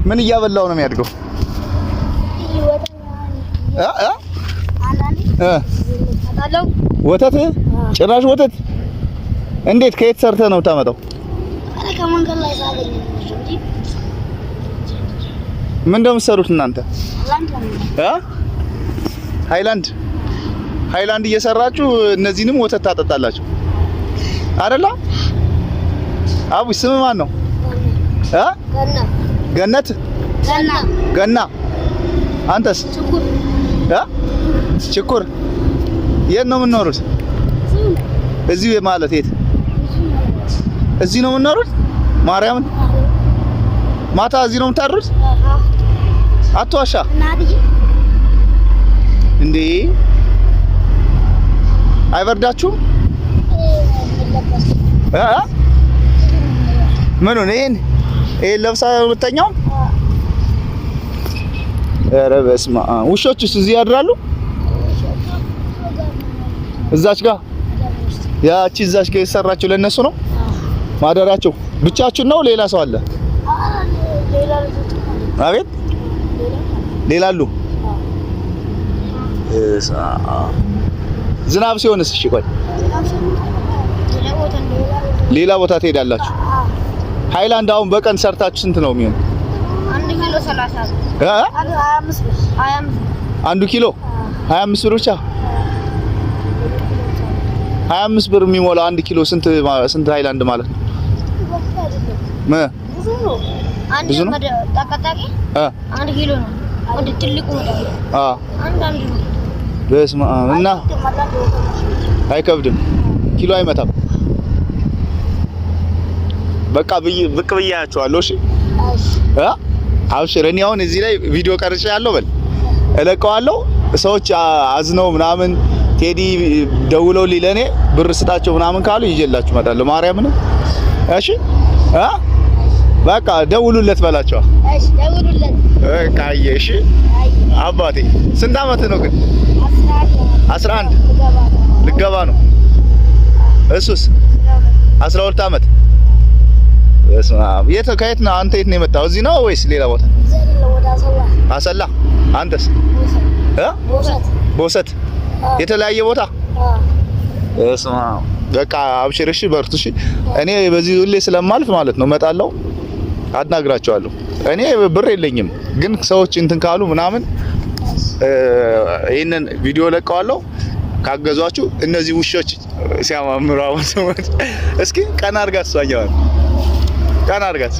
ምን እያበላው ነው የሚያድገው? ወተት ጭራሽ ወተት እንዴት ከየት ሰርተህ ነው ታመጣው? ምን እንደምትሰሩት እናንተ? ሃይላንድ እየሰራችሁ እነዚህንም ወተት ታጠጣላችሁ አይደለ? አቡ ስም ማን ነው? ገነት ገና። አንተስ? ችኩር። የት ነው የምትኖሩት? እዚህ ማለት የት? እዚህ ነው የምትኖሩት? ማርያምን ማታ እዚህ ነው የምታድሩት? አትዋሻ እንዴ! አይበርዳችሁም? ምኑን ይሄን ለብሳ ወጣኛው? ኧረ በስመ አብ። ውሾችስ እዚህ ያድራሉ? እዛች ጋር ያቺ እዛች ጋር የሰራችሁ ለነሱ ነው ማደራቸው? ብቻችሁን ነው ሌላ ሰው አለ? አቤት ሌላ አሉ? ዝናብ ሲሆንስ? እሺ ቆይ ሌላ ቦታ ትሄዳላችሁ? ሃይላንድ አሁን በቀን ሰርታችሁ ስንት ነው የሚሆነው? 1 ኪሎ 30 1 ኪሎ 25 ብር ብቻ? 25 ብር የሚሞላው 1 ኪሎ ስንት ሃይላንድ ማለት ነው? ብዙ ነው። ታቃጣቂ 1 ኪሎ ነው። ወደ ትልቁ አንዳንድ ነው። በስመ አብ። እና አይከብድም? ኪሎ አይመታም? በቃ ብቅ ብያያቸዋለሁ። እሺ አብሽር። እኔ አሁን እዚህ ላይ ቪዲዮ ቀርጬ ያለው በል እለቀዋለሁ። ሰዎች አዝነው ምናምን ቴዲ ደውለው ለኔ ብር ስጣቸው ምናምን ካሉ ይዤላችሁ እመጣለሁ። ማርያምን። እሺ በቃ ደውሉለት በላቸው። እሺ ደውሉለት። በቃ እሺ። አባቴ ስንት አመት ነው ግን? 11 ልገባ ነው። እሱስ 12 አመት። የት ከየት ነው አንተ? የት ነው የመጣው? እዚህ ነው ወይስ ሌላ ቦታ? አሰላ። አንተስ? ቦሰት። የተለያየ ቦታ? በቃ አብሽር። እሺ በርቱ። እሺ እኔ በዚህ ሁሌ ስለማልፍ ማለት ነው እመጣለሁ፣ አናግራቸዋለሁ። እኔ ብር የለኝም ግን ሰዎች እንትን ካሉ ምናምን ይሄንን ቪዲዮ ለቀዋለሁ። ካገዟችሁ እነዚህ ውሾች ሲያማምሩ አሁን እስኪ ቀና አድርጋት፣ እሷኛው ቀና አድርጋት።